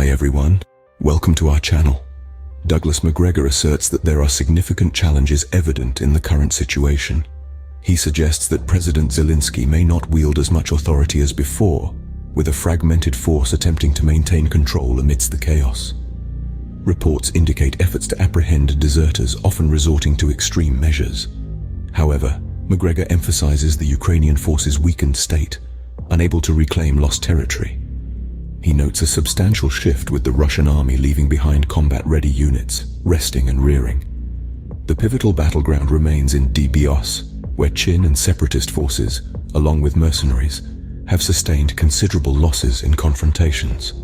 Hi everyone, welcome to our channel. Douglas Macgregor asserts that there are significant challenges evident in the current situation. He suggests that President Zelensky may not wield as much authority as before, with a fragmented force attempting to maintain control amidst the chaos. Reports indicate efforts to apprehend deserters, often resorting to extreme measures. However, Macgregor emphasizes the Ukrainian forces' weakened state, unable to reclaim lost territory. He notes a substantial shift with the Russian army leaving behind combat-ready units, resting and rearing. The pivotal battleground remains in Dbyos, where Chin and separatist forces, along with mercenaries, have sustained considerable losses in confrontations.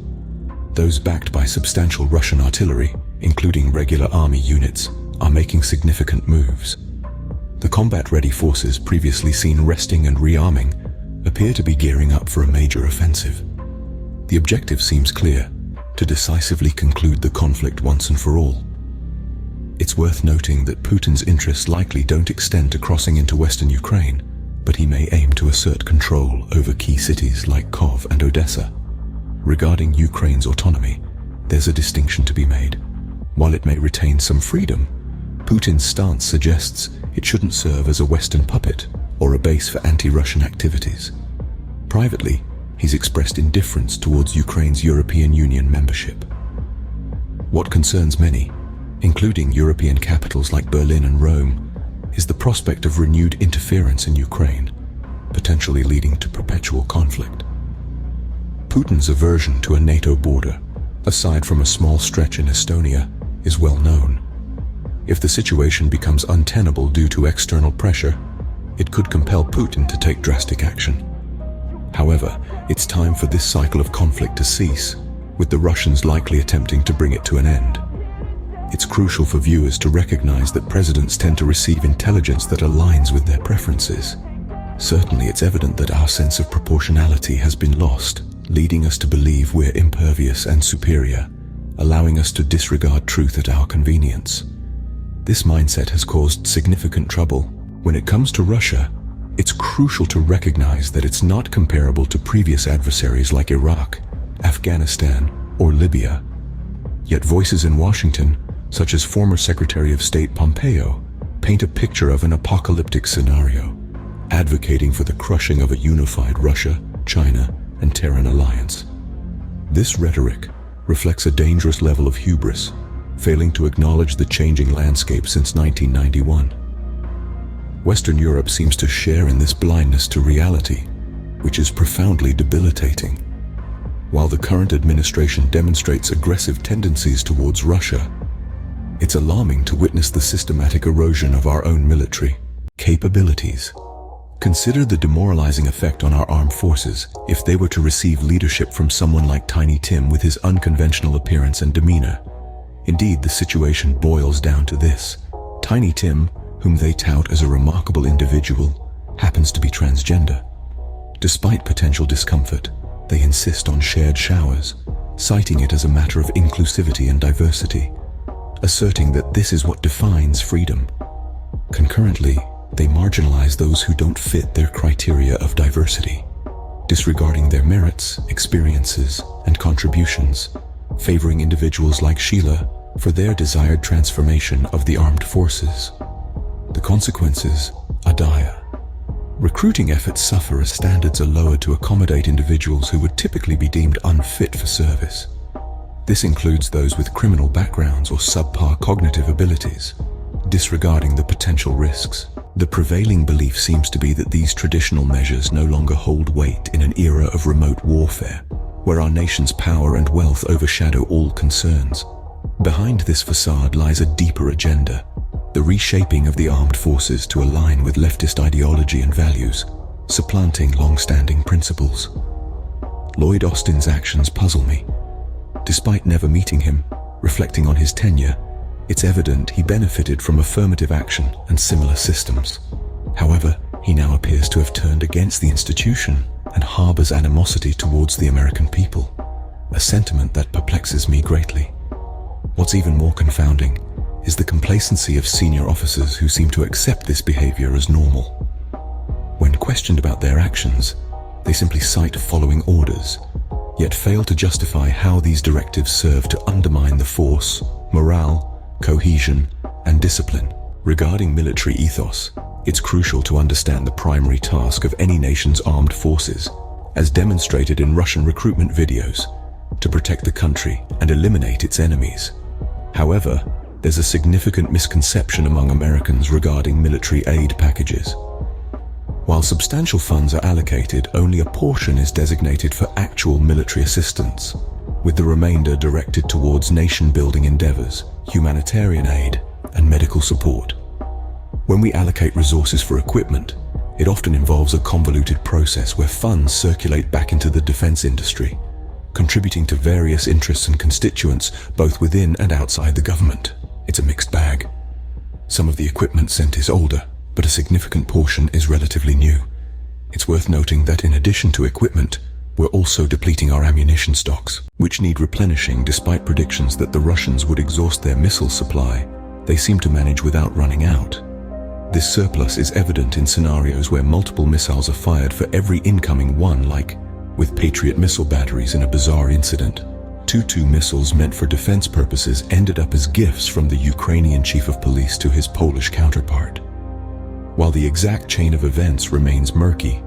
Those backed by substantial Russian artillery, including regular army units, are making significant moves. The combat-ready forces previously seen resting and rearming appear to be gearing up for a major offensive. The objective seems clear: to decisively conclude the conflict once and for all. It's worth noting that Putin's interests likely don't extend to crossing into western Ukraine, but he may aim to assert control over key cities like Kyiv and Odessa. Regarding Ukraine's autonomy, there's a distinction to be made. While it may retain some freedom, Putin's stance suggests it shouldn't serve as a Western puppet or a base for anti-Russian activities. Privately, he's expressed indifference towards Ukraine's European Union membership. What concerns many, including European capitals like Berlin and Rome, is the prospect of renewed interference in Ukraine, potentially leading to perpetual conflict. Putin's aversion to a NATO border, aside from a small stretch in Estonia, is well known. If the situation becomes untenable due to external pressure, it could compel Putin to take drastic action. However, it's time for this cycle of conflict to cease, with the Russians likely attempting to bring it to an end. It's crucial for viewers to recognize that presidents tend to receive intelligence that aligns with their preferences. Certainly, it's evident that our sense of proportionality has been lost, leading us to believe we're impervious and superior, allowing us to disregard truth at our convenience. This mindset has caused significant trouble. When it comes to Russia, it's crucial to recognize that it's not comparable to previous adversaries like Iraq, Afghanistan, or Libya. Yet voices in Washington, such as former Secretary of State Pompeo, paint a picture of an apocalyptic scenario, advocating for the crushing of a unified Russia, China, and Terran alliance. This rhetoric reflects a dangerous level of hubris, failing to acknowledge the changing landscape since 1991. Western Europe seems to share in this blindness to reality, which is profoundly debilitating. While the current administration demonstrates aggressive tendencies towards Russia, it's alarming to witness the systematic erosion of our own military capabilities. Consider the demoralizing effect on our armed forces if they were to receive leadership from someone like Tiny Tim with his unconventional appearance and demeanor. Indeed, the situation boils down to this: Tiny Tim, whom they tout as a remarkable individual, happens to be transgender. Despite potential discomfort, they insist on shared showers, citing it as a matter of inclusivity and diversity, asserting that this is what defines freedom. Concurrently, they marginalize those who don't fit their criteria of diversity, disregarding their merits, experiences, and contributions, favoring individuals like Sheila for their desired transformation of the armed forces. The consequences are dire. Recruiting efforts suffer as standards are lowered to accommodate individuals who would typically be deemed unfit for service. This includes those with criminal backgrounds or subpar cognitive abilities, disregarding the potential risks. The prevailing belief seems to be that these traditional measures no longer hold weight in an era of remote warfare, where our nation's power and wealth overshadow all concerns. Behind this facade lies a deeper agenda: the reshaping of the armed forces to align with leftist ideology and values, supplanting long-standing principles. Lloyd Austin's actions puzzle me. Despite never meeting him, reflecting on his tenure, it's evident he benefited from affirmative action and similar systems. However, he now appears to have turned against the institution and harbors animosity towards the American people, a sentiment that perplexes me greatly. What's even more confounding is the complacency of senior officers who seem to accept this behavior as normal. When questioned about their actions, they simply cite following orders, yet fail to justify how these directives serve to undermine the force, morale, cohesion, and discipline. Regarding military ethos, it's crucial to understand the primary task of any nation's armed forces, as demonstrated in Russian recruitment videos, to protect the country and eliminate its enemies. However, there's a significant misconception among Americans regarding military aid packages. While substantial funds are allocated, only a portion is designated for actual military assistance, with the remainder directed towards nation-building endeavors, humanitarian aid, and medical support. When we allocate resources for equipment, it often involves a convoluted process where funds circulate back into the defense industry, contributing to various interests and constituents both within and outside the government. It's a mixed bag. Some of the equipment sent is older, but a significant portion is relatively new. It's worth noting that in addition to equipment, we're also depleting our ammunition stocks, which need replenishing. Despite predictions that the Russians would exhaust their missile supply, they seem to manage without running out. This surplus is evident in scenarios where multiple missiles are fired for every incoming one, like with Patriot missile batteries in a bizarre incident. Two missiles meant for defense purposes ended up as gifts from the Ukrainian chief of police to his Polish counterpart. While the exact chain of events remains murky,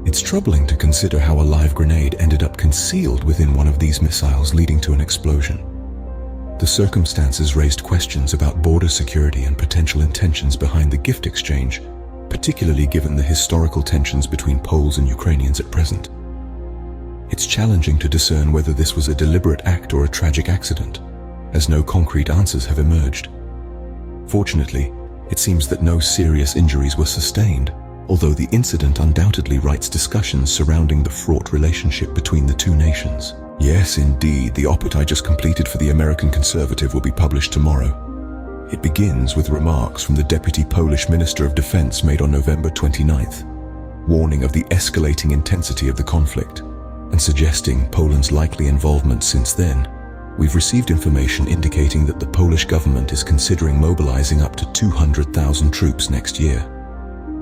it's troubling to consider how a live grenade ended up concealed within one of these missiles, leading to an explosion. The circumstances raised questions about border security and potential intentions behind the gift exchange, particularly given the historical tensions between Poles and Ukrainians at present. It's challenging to discern whether this was a deliberate act or a tragic accident, as no concrete answers have emerged. Fortunately, it seems that no serious injuries were sustained, although the incident undoubtedly writes discussions surrounding the fraught relationship between the two nations. Yes, indeed, the op-ed I just completed for the American Conservative will be published tomorrow. It begins with remarks from the Deputy Polish Minister of Defense made on November 29th, warning of the escalating intensity of the conflict and suggesting Poland's likely involvement since then. We've received information indicating that the Polish government is considering mobilizing up to 200,000 troops next year.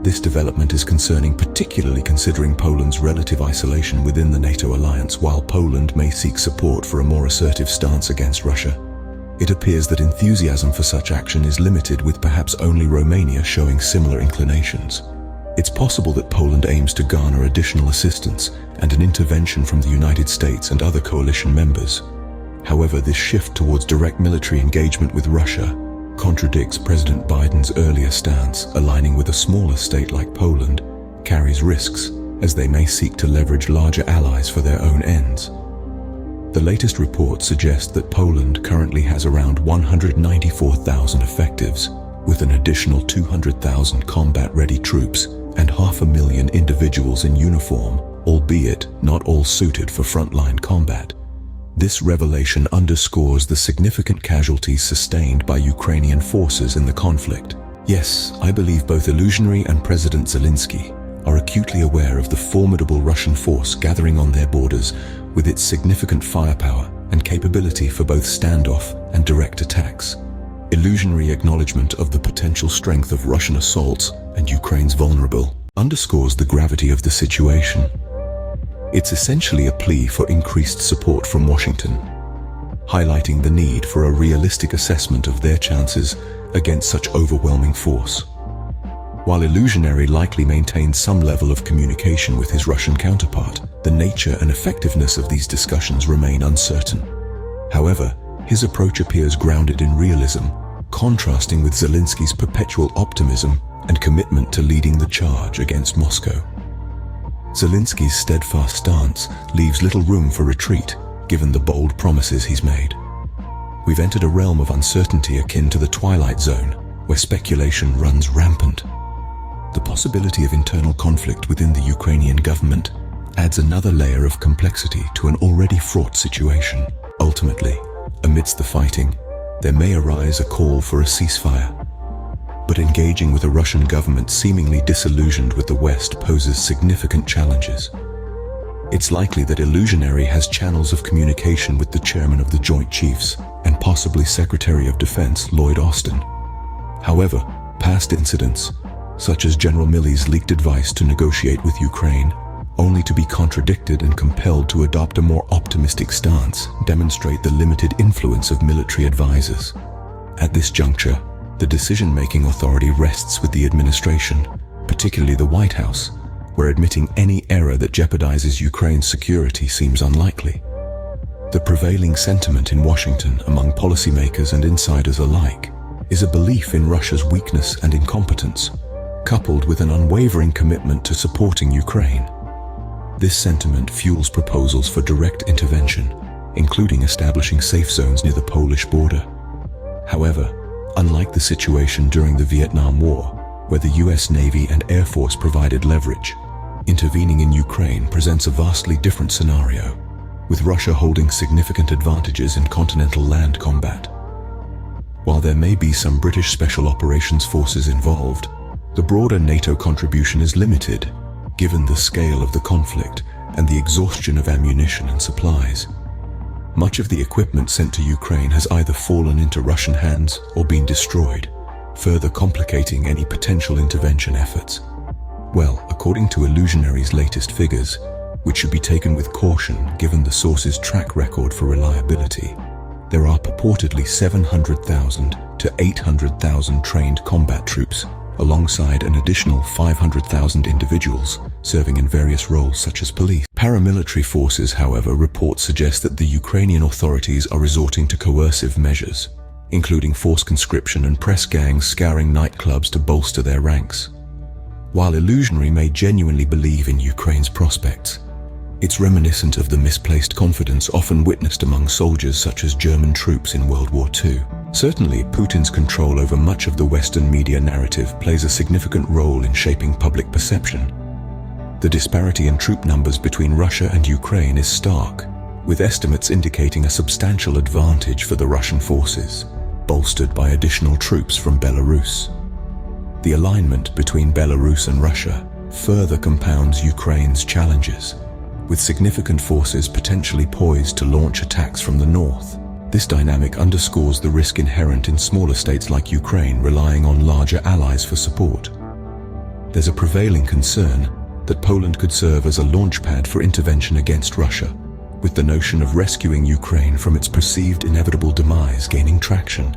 This development is concerning, particularly considering Poland's relative isolation within the NATO alliance. While Poland may seek support for a more assertive stance against Russia, it appears that enthusiasm for such action is limited, with perhaps only Romania showing similar inclinations. It's possible that Poland aims to garner additional assistance and an intervention from the United States and other coalition members. However, this shift towards direct military engagement with Russia contradicts President Biden's earlier stance. Aligning with a smaller state like Poland carries risks, as they may seek to leverage larger allies for their own ends. The latest reports suggest that Poland currently has around 194,000 effectives, with an additional 200,000 combat-ready troops and 500,000 individuals in uniform, albeit not all suited for frontline combat. This revelation underscores the significant casualties sustained by Ukrainian forces in the conflict. Yes, I believe both Illusionary and President Zelensky are acutely aware of the formidable Russian force gathering on their borders, with its significant firepower and capability for both standoff and direct attacks. Illusionary acknowledgement of the potential strength of Russian assaults and Ukraine's vulnerable underscores the gravity of the situation. It's essentially a plea for increased support from Washington, highlighting the need for a realistic assessment of their chances against such overwhelming force. While Illusionary likely maintains some level of communication with his Russian counterpart, the nature and effectiveness of these discussions remain uncertain. However, his approach appears grounded in realism, contrasting with Zelensky's perpetual optimism and commitment to leading the charge against Moscow. Zelensky's steadfast stance leaves little room for retreat, given the bold promises he's made. We've entered a realm of uncertainty akin to the Twilight Zone, where speculation runs rampant. The possibility of internal conflict within the Ukrainian government adds another layer of complexity to an already fraught situation. Ultimately, amidst the fighting, there may arise a call for a ceasefire. But engaging with a Russian government seemingly disillusioned with the West poses significant challenges. It's likely that Illusionary has channels of communication with the chairman of the Joint Chiefs and possibly Secretary of Defense Lloyd Austin. However, past incidents, such as General Milley's leaked advice to negotiate with Ukraine, only to be contradicted and compelled to adopt a more optimistic stance, demonstrate the limited influence of military advisors. At this juncture, the decision-making authority rests with the administration, particularly the White House, where admitting any error that jeopardizes Ukraine's security seems unlikely. The prevailing sentiment in Washington among policymakers and insiders alike is a belief in Russia's weakness and incompetence, coupled with an unwavering commitment to supporting Ukraine. This sentiment fuels proposals for direct intervention, including establishing safe zones near the Polish border. However, unlike the situation during the Vietnam War, where the US Navy and Air Force provided leverage, intervening in Ukraine presents a vastly different scenario, with Russia holding significant advantages in continental land combat. While there may be some British Special Operations Forces involved, the broader NATO contribution is limited, given the scale of the conflict and the exhaustion of ammunition and supplies. Much of the equipment sent to Ukraine has either fallen into Russian hands or been destroyed, further complicating any potential intervention efforts. Well, according to Illusionary's latest figures, which should be taken with caution given the source's track record for reliability, there are purportedly 700,000 to 800,000 trained combat troops, alongside an additional 500,000 individuals serving in various roles such as police. Paramilitary forces, however, reports suggest that the Ukrainian authorities are resorting to coercive measures, including forced conscription and press gangs scouring nightclubs to bolster their ranks. While Illusionary may genuinely believe in Ukraine's prospects, it's reminiscent of the misplaced confidence often witnessed among soldiers such as German troops in World War II. Certainly, Putin's control over much of the Western media narrative plays a significant role in shaping public perception. The disparity in troop numbers between Russia and Ukraine is stark, with estimates indicating a substantial advantage for the Russian forces, bolstered by additional troops from Belarus. The alignment between Belarus and Russia further compounds Ukraine's challenges, with significant forces potentially poised to launch attacks from the north. This dynamic underscores the risk inherent in smaller states like Ukraine relying on larger allies for support. There's a prevailing concern that Poland could serve as a launchpad for intervention against Russia, with the notion of rescuing Ukraine from its perceived inevitable demise gaining traction.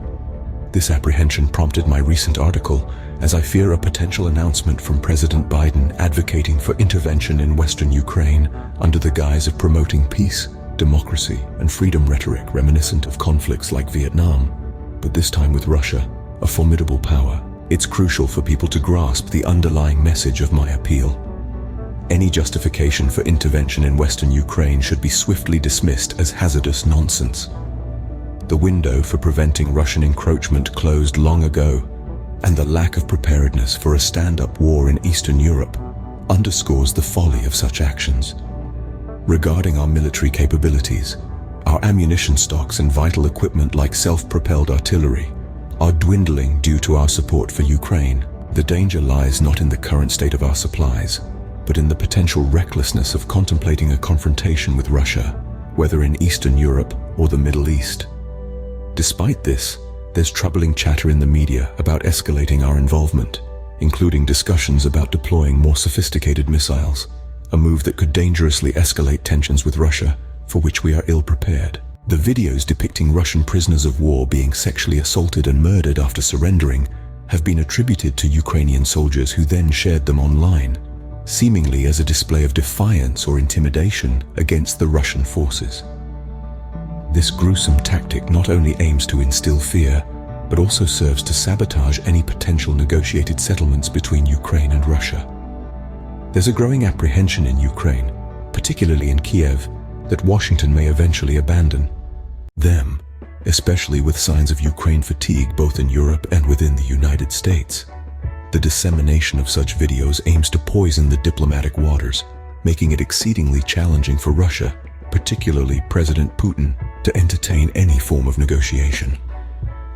This apprehension prompted my recent article, as I fear a potential announcement from President Biden advocating for intervention in Western Ukraine under the guise of promoting peace, democracy, and freedom rhetoric reminiscent of conflicts like Vietnam, but this time with Russia, a formidable power. It's crucial for people to grasp the underlying message of my appeal. Any justification for intervention in Western Ukraine should be swiftly dismissed as hazardous nonsense. The window for preventing Russian encroachment closed long ago, and the lack of preparedness for a stand-up war in Eastern Europe underscores the folly of such actions. Regarding our military capabilities, our ammunition stocks and vital equipment like self-propelled artillery are dwindling due to our support for Ukraine. The danger lies not in the current state of our supplies, but in the potential recklessness of contemplating a confrontation with Russia, whether in Eastern Europe or the Middle East. Despite this, there's troubling chatter in the media about escalating our involvement, including discussions about deploying more sophisticated missiles, a move that could dangerously escalate tensions with Russia, for which we are ill-prepared. The videos depicting Russian prisoners of war being sexually assaulted and murdered after surrendering have been attributed to Ukrainian soldiers who then shared them online, seemingly as a display of defiance or intimidation against the Russian forces. This gruesome tactic not only aims to instill fear, but also serves to sabotage any potential negotiated settlements between Ukraine and Russia. There's a growing apprehension in Ukraine, particularly in Kiev, that Washington may eventually abandon them, especially with signs of Ukraine fatigue both in Europe and within the United States. The dissemination of such videos aims to poison the diplomatic waters, making it exceedingly challenging for Russia, particularly President Putin, to entertain any form of negotiation.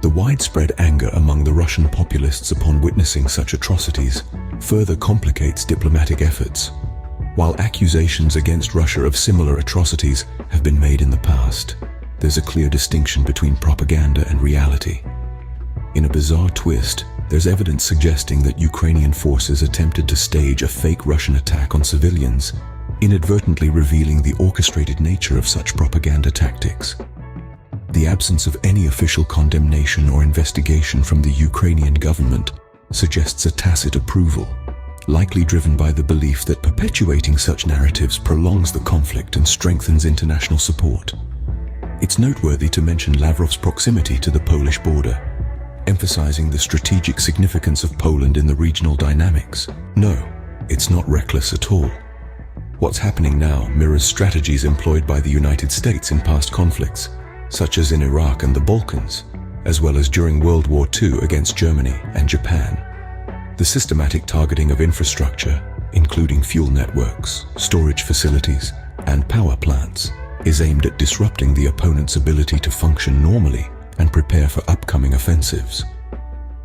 The widespread anger among the Russian populists upon witnessing such atrocities further complicates diplomatic efforts. While accusations against Russia of similar atrocities have been made in the past, there's a clear distinction between propaganda and reality. In a bizarre twist, there's evidence suggesting that Ukrainian forces attempted to stage a fake Russian attack on civilians, inadvertently revealing the orchestrated nature of such propaganda tactics. The absence of any official condemnation or investigation from the Ukrainian government suggests a tacit approval, likely driven by the belief that perpetuating such narratives prolongs the conflict and strengthens international support. It's noteworthy to mention Lavrov's proximity to the Polish border, emphasizing the strategic significance of Poland in the regional dynamics. No, it's not reckless at all. What's happening now mirrors strategies employed by the United States in past conflicts, such as in Iraq and the Balkans, as well as during World War II against Germany and Japan. The systematic targeting of infrastructure, including fuel networks, storage facilities, and power plants, is aimed at disrupting the opponent's ability to function normally and prepare for upcoming offensives.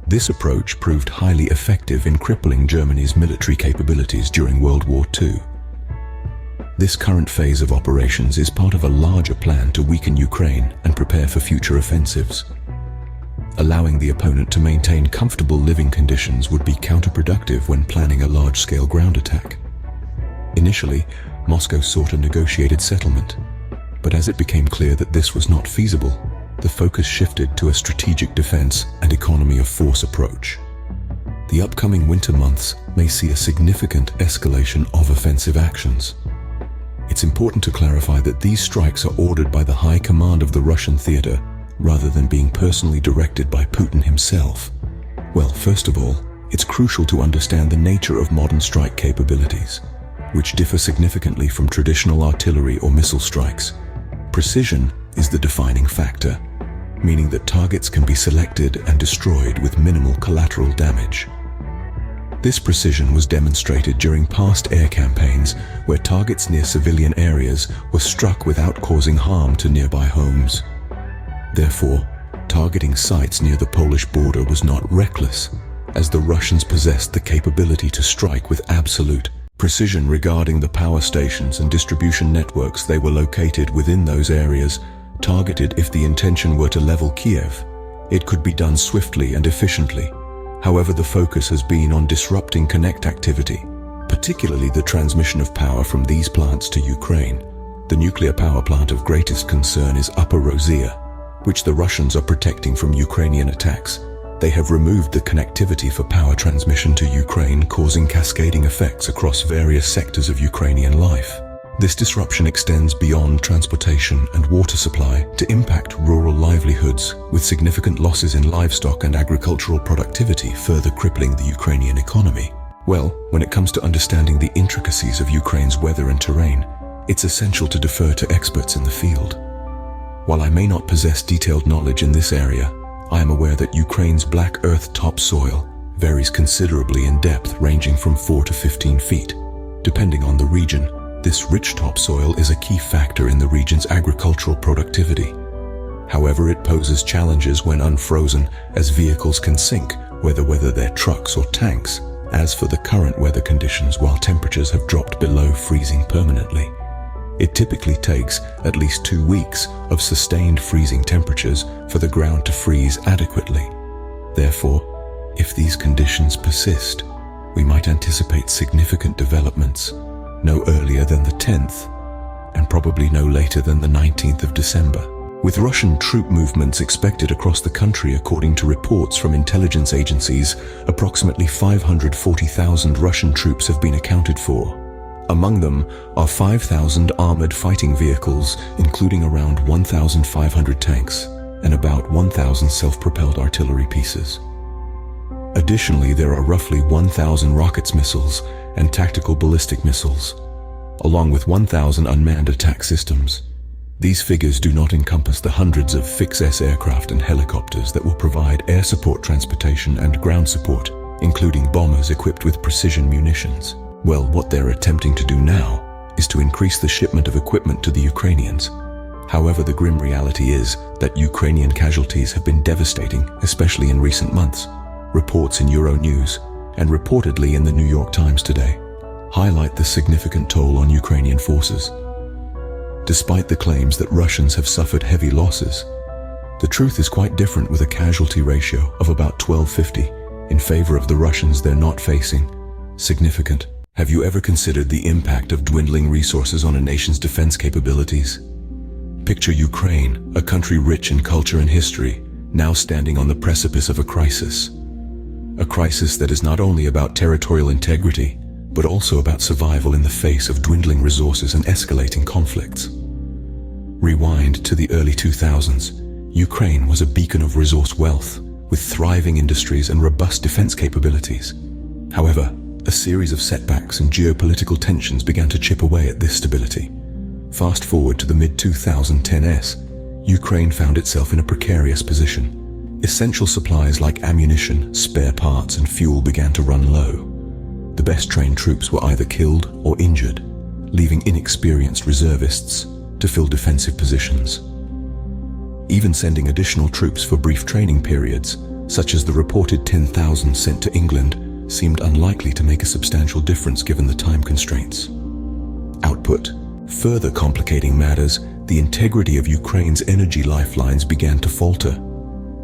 This approach proved highly effective in crippling Germany's military capabilities during World War II. This current phase of operations is part of a larger plan to weaken Ukraine and prepare for future offensives. Allowing the opponent to maintain comfortable living conditions would be counterproductive when planning a large-scale ground attack. Initially, Moscow sought a negotiated settlement, but as it became clear that this was not feasible, the focus shifted to a strategic defense and economy of force approach. The upcoming winter months may see a significant escalation of offensive actions. It's important to clarify that these strikes are ordered by the high command of the Russian theater, rather than being personally directed by Putin himself. Well, first of all, it's crucial to understand the nature of modern strike capabilities, which differ significantly from traditional artillery or missile strikes. Precision is the defining factor, meaning that targets can be selected and destroyed with minimal collateral damage. This precision was demonstrated during past air campaigns where targets near civilian areas were struck without causing harm to nearby homes. Therefore, targeting sites near the Polish border was not reckless, as the Russians possessed the capability to strike with absolute precision regarding the power stations and distribution networks they were located within those areas. Targeted if the intention were to level Kiev, it could be done swiftly and efficiently. However, the focus has been on disrupting connect activity, particularly the transmission of power from these plants to Ukraine. The nuclear power plant of greatest concern is Upper Rosia, which the Russians are protecting from Ukrainian attacks. They have removed the connectivity for power transmission to Ukraine, causing cascading effects across various sectors of Ukrainian life. This disruption extends beyond transportation and water supply to impact rural livelihoods, with significant losses in livestock and agricultural productivity further crippling the Ukrainian economy. Well, when it comes to understanding the intricacies of Ukraine's weather and terrain, it's essential to defer to experts in the field. While I may not possess detailed knowledge in this area, I am aware that Ukraine's black earth topsoil varies considerably in depth, ranging from 4 to 15 feet. Depending on the region, this rich topsoil is a key factor in the region's agricultural productivity. However, it poses challenges when unfrozen, as vehicles can sink, whether they're trucks or tanks, as for the current weather conditions while temperatures have dropped below freezing permanently. It typically takes at least 2 weeks of sustained freezing temperatures for the ground to freeze adequately. Therefore, if these conditions persist, we might anticipate significant developments no earlier than the 10th, and probably no later than the 19th of December. With Russian troop movements expected across the country, according to reports from intelligence agencies, approximately 540,000 Russian troops have been accounted for. Among them are 5,000 armored fighting vehicles, including around 1,500 tanks and about 1,000 self-propelled artillery pieces. Additionally, there are roughly 1,000 rockets missiles and tactical ballistic missiles, along with 1,000 unmanned attack systems. These figures do not encompass the hundreds of fixed-S aircraft and helicopters that will provide air support transportation and ground support, including bombers equipped with precision munitions. Well, what they're attempting to do now is to increase the shipment of equipment to the Ukrainians. However, the grim reality is that Ukrainian casualties have been devastating, especially in recent months. Reports in Euronews and reportedly in the New York Times today highlight the significant toll on Ukrainian forces. Despite the claims that Russians have suffered heavy losses, the truth is quite different, with a casualty ratio of about 1250 in favor of the Russians. They're not facing significant Have you ever considered the impact of dwindling resources on a nation's defense capabilities? Picture Ukraine, a country rich in culture and history, now standing on the precipice of a crisis. A crisis that is not only about territorial integrity, but also about survival in the face of dwindling resources and escalating conflicts. Rewind to the early 2000s, Ukraine was a beacon of resource wealth, with thriving industries and robust defense capabilities. However, a series of setbacks and geopolitical tensions began to chip away at this stability. Fast forward to the mid-2010s, Ukraine found itself in a precarious position. Essential supplies like ammunition, spare parts, and fuel began to run low. The best trained troops were either killed or injured, leaving inexperienced reservists to fill defensive positions. Even sending additional troops for brief training periods, such as the reported 10,000 sent to England, seemed unlikely to make a substantial difference given the time constraints. Output. Further complicating matters, the integrity of Ukraine's energy lifelines began to falter.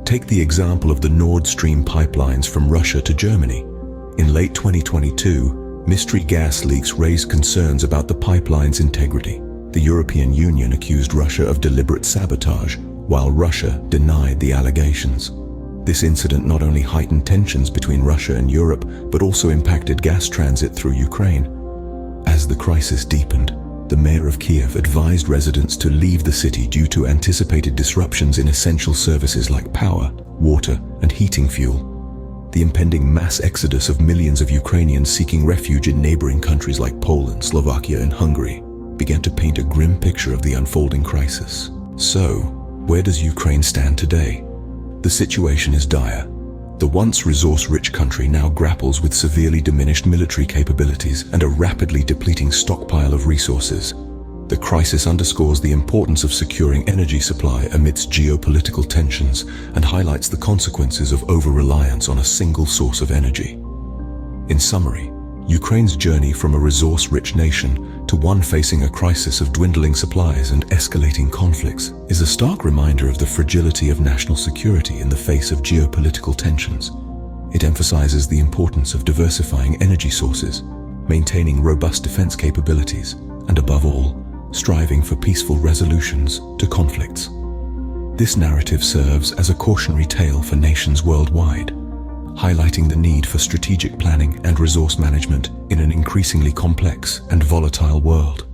Take the example of the Nord Stream pipelines from Russia to Germany. In late 2022, mystery gas leaks raised concerns about the pipeline's integrity. The European Union accused Russia of deliberate sabotage, while Russia denied the allegations. This incident not only heightened tensions between Russia and Europe, but also impacted gas transit through Ukraine. As the crisis deepened, the mayor of Kiev advised residents to leave the city due to anticipated disruptions in essential services like power, water, and heating fuel. The impending mass exodus of millions of Ukrainians seeking refuge in neighboring countries like Poland, Slovakia, and Hungary began to paint a grim picture of the unfolding crisis. So, where does Ukraine stand today? The situation is dire. The once resource-rich country now grapples with severely diminished military capabilities and a rapidly depleting stockpile of resources. The crisis underscores the importance of securing energy supply amidst geopolitical tensions and highlights the consequences of over-reliance on a single source of energy. In summary, Ukraine's journey from a resource-rich nation to one facing a crisis of dwindling supplies and escalating conflicts is a stark reminder of the fragility of national security in the face of geopolitical tensions. It emphasizes the importance of diversifying energy sources, maintaining robust defense capabilities, and above all, striving for peaceful resolutions to conflicts. This narrative serves as a cautionary tale for nations worldwide, highlighting the need for strategic planning and resource management in an increasingly complex and volatile world.